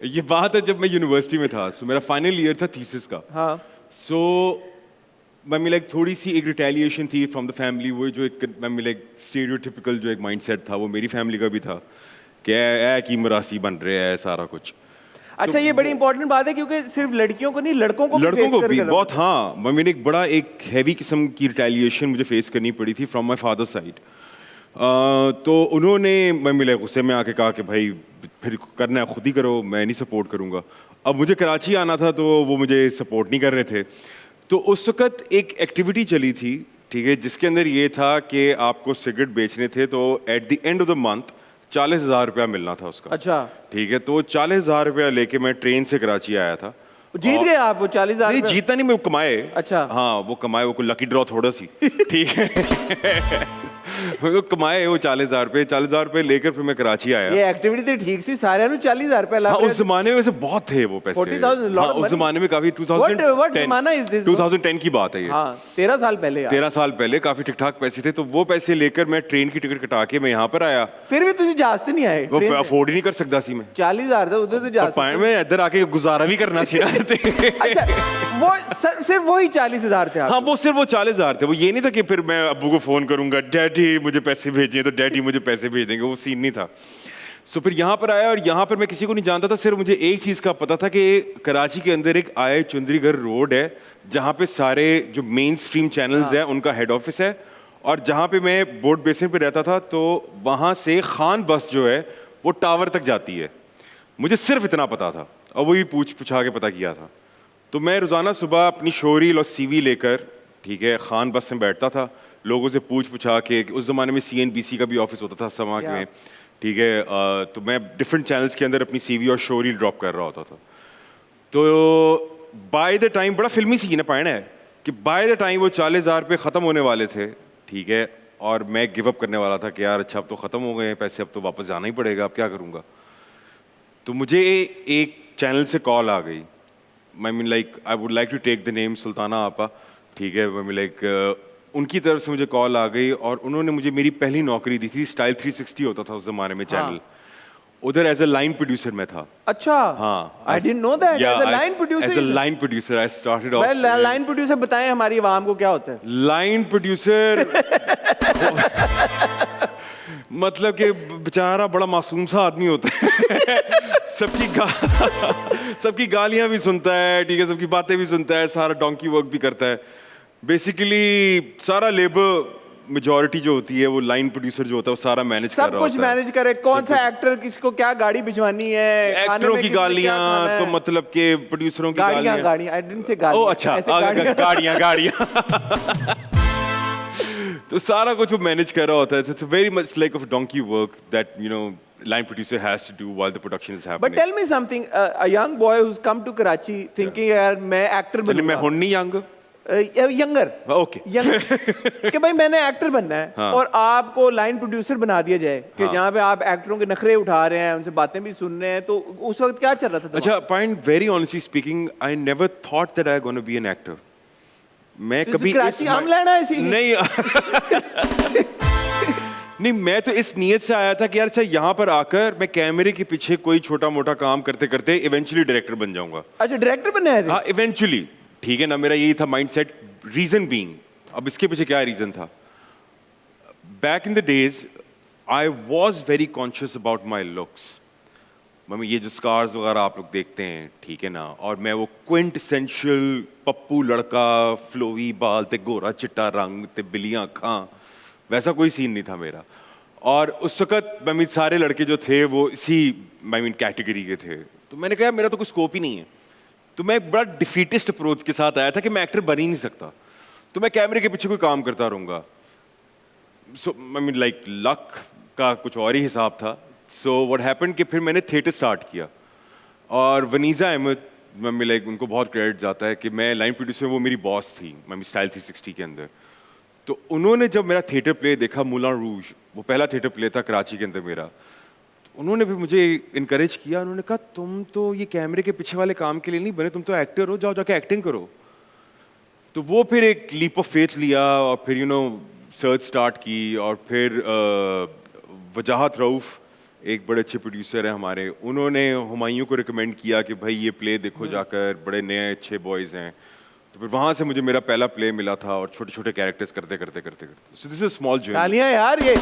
ये बात है जब मैं यूनिवर्सिटी में था, सो मेरा फाइनल ईयर था थीसिस का। हाँ। सो मैं लाइक थोड़ी सी एक रिटेलिएशन थी फ्रॉम द फैमिली, वो जो एक मैं लाइक स्टीरियोटिपिकल जो एक माइंडसेट था वो मेरी फैमिली का भी था कि ऐ की मरासी बन रहे हैं सारा कुछ। अच्छा, ये बड़ी इंपॉर्टेंट बात है क्योंकि सिर्फ लड़कियों को नहीं, लड़कों को भी बहुत, हाँ, मैंने एक बड़ा एक हैवी किस्म की रिटेलिएशन मुझे फेस करनी पड़ी थी फ्रॉम माय फादर साइड। तो उन्होंने मैं गुस्से में आके कहा कि भाई फिर करना है खुद ही करो, मैं नहीं सपोर्ट करूँगा। अब मुझे कराची आना था तो वो मुझे सपोर्ट नहीं कर रहे थे। तो उस वक़्त एक एक्टिविटी चली थी, ठीक है, जिसके अंदर ये था कि आपको सिगरेट बेचने थे तो at the end of the month 40,000 रुपया मिलना था उसका। अच्छा, ठीक है, तो 40,000 रुपया लेके मैं ट्रेन से कराची आया था। जीत गए आप वो 40,000? नहीं जीता नहीं, मैं वो कमाए। अच्छा, हाँ वो कमाए, वो कोई लकी ड्रॉ थोड़ा सी ठीक है वो कमाए वो 40,000 रुपये, 40,000 रुपये लेकर फिर मैं कराची आया। ये एक्टिविटी तो ठीक सी, सारे 40,000 रुपए ला। हाँ, उस जमाने में वैसे बहुत थे वो पैसे। 40,000 हाँ, उस जमाने में काफी 2010 की बात है ये। हाँ, 13 साल पहले यार। 13 साल पहले काफी ठीक ठाक पैसे थे, तो वो पैसे लेकर मैं ट्रेन की टिकट कटा के मैं यहाँ पर आया। फिर भी तुझे जास्ते नहीं आए? वो अफोर्ड ही नहीं कर सकता सी मैं। 40,000 था उधर तो जास्ते में इधर आके गुजारा भी करना चाहिए। अच्छा, वो सिर्फ वही 40,000 थे? हाँ, वो सिर्फ वो 40,000 थे। वो ये नहीं था कि फिर मैं अब्बू को फोन करूंगा, डैडी मुझे पैसे भेजिए, तो डैडी मुझे पैसे भेज देंगे, वो सीन नहीं था। सो फिर यहाँ पर आया और यहाँ पर मैं किसी को नहीं जानता था, सिर्फ मुझे एक चीज़ का पता था कि कराची के अंदर एक आए चुंदरीगढ़ रोड है जहाँ पे सारे जो मेन स्ट्रीम चैनल्स हैं उनका हेड ऑफिस है, और जहाँ पे मैं बोर्ड बेसिन पे रहता था तो वहाँ से खान बस जो है वो टावर तक जाती है। मुझे सिर्फ इतना पता था और वही पूछा के पता किया था। तो मैं रोज़ाना सुबह अपनी शोरील और सीवी लेकर, ठीक है, खान बस में बैठता था, लोगों से पूछा के, उस ज़माने में CNBC का भी ऑफिस होता था समाक में, ठीक है, तो मैं डिफरेंट चैनल्स के अंदर अपनी सीवी और शोरील ड्रॉप कर रहा होता था। तो बाय द टाइम, बड़ा फिल्मी सीन है पायना है कि बाय द टाइम वो 40,000 रुपये ख़त्म होने वाले थे, ठीक है, और मैं गिव अप करने वाला था कि यार अच्छा अब तो ख़त्म हो गए हैं पैसे, अब तो वापस जाना ही पड़ेगा, अब क्या करूँगा। तो मुझे एक चैनल से कॉल आ गई, I mean like I would like to take the name Sultana आपा, ठीक है, आई मीन लाइक उनकी तरफ से मुझे कॉल आ गई और उन्होंने मुझे मेरी पहली नौकरी दी थी। स्टाइल 360 होता था उस जमाने में चैनल, उधर एज अ लाइन प्रोड्यूसर मैं था। अच्छा, हाँ, I didn't know that. As a line producer, as a line producer I started off. Well, line producer बताएं हमारी आवाम को क्या होता है। लाइन प्रोड्यूसर मतलब कि बेचारा बड़ा मासूम सा आदमी होता है सबकी गालियां भी सुनता है, ठीक है, सबकी बातें भी सुनता है, सारा डोंकी वर्क भी करता है। बेसिकली सारा लेबर मेजॉरिटी जो होती है वो लाइन प्रोड्यूसर जो होता है वो सारा मैनेज कर रहा होता है, सब कुछ मैनेज करे, कौन सा एक्टर किसको क्या गाड़ी भिजवानी है, एक्टरों की गालियां, तो मतलब के प्रोड्यूसरों की गालियां। आई डिडंट से गालियां। ओह अच्छा, गाड़ियां तो सारा कुछ वो मैनेज कर रहा होता है। It's very much like of donkey work that you know line producer has to do while the production is happening. But tell me something, a young boy who's come to Karachi thinking यार मैं actor बनूंगा। मैं हूँ नहीं young, younger, okay, कि भाई मैंने actor बनना है, हाँ, और आपको लाइन प्रोड्यूसर बना दिया जाए कि हाँ, जहाँ पे आप एक्टरों के नखरे उठा रहे हैं, उनसे बातें भी सुन रहे हैं, तो उस वक्त क्या चल रहा था? अच्छा, point very honestly speaking, I never thought that I gonna be an actor. मैं कभी हम लेना है नहीं नहीं, मैं तो इस नीयत से आया था कि यार अच्छा यहाँ पर आकर मैं कैमरे के पीछे कोई छोटा मोटा काम करते करते इवेंचुअली डायरेक्टर बन जाऊंगा। अच्छा, डायरेक्टर बनना है? हाँ, इवेंचुअली, ठीक है ना, मेरा यही था माइंडसेट। रीजन बीइंग, अब इसके पीछे क्या रीजन था, back in the days I was very conscious about my looks. Mummy ये जो स्कार्स वगैरह आप लोग देखते हैं, ठीक है ना, और मैं वो क्विंटेसेंशियल पप्पू लड़का, फ्लोवी बाल ते गोरा चिट्टा रंग ते बिलियां अखां, वैसा कोई सीन नहीं था मेरा। और उस वक्त मैं सारे लड़के जो थे वो इसी कैटेगरी के थे, तो मैंने कहा मेरा तो कोई स्कोप ही नहीं है। तो मैं एक बड़ा डिफीटिस्ट अप्रोच के साथ आया था कि मैं एक्टर बन ही नहीं सकता, तो मैं कैमरे के पीछे कोई काम करता रहूँगा। सो लाइक लक का कुछ और ही हिसाब था। सो व्हाट हैपेंड कि फिर मैंने थिएटर स्टार्ट किया, और वनीज़ा अहमद, लाइक उनको बहुत क्रेडिट जाता है कि मैं लाइन प्रोड्यूसर, वो मेरी बॉस थी स्टाइल 360 के अंदर। तो उन्होंने जब मेरा थिएटर प्ले देखा, मूलान रूज, वो पहला थिएटर प्ले था कराची के अंदर मेरा, तो उन्होंने भी मुझे इनकरेज किया। उन्होंने कहा तुम तो ये कैमरे के पीछे वाले काम के लिए नहीं बने, तुम तो एक्टर हो, जाओ जाके एक्टिंग करो। तो वो फिर एक लीप ऑफ फेथ लिया और फिर सर्च स्टार्ट की, और फिर वजाहत रऊफ एक बड़े अच्छे प्रोड्यूसर हैं हमारे, उन्होंने हुमायूं को रिकमेंड किया कि भाई ये प्ले देखो जाकर, बड़े नए अच्छे बॉयज़ हैं। तो फिर वहाँ से मुझे मेरा पहला प्ले मिला था और छोटे छोटे कैरेक्टर्स करते करते करते करते, so this is small journey. तालियां यार ये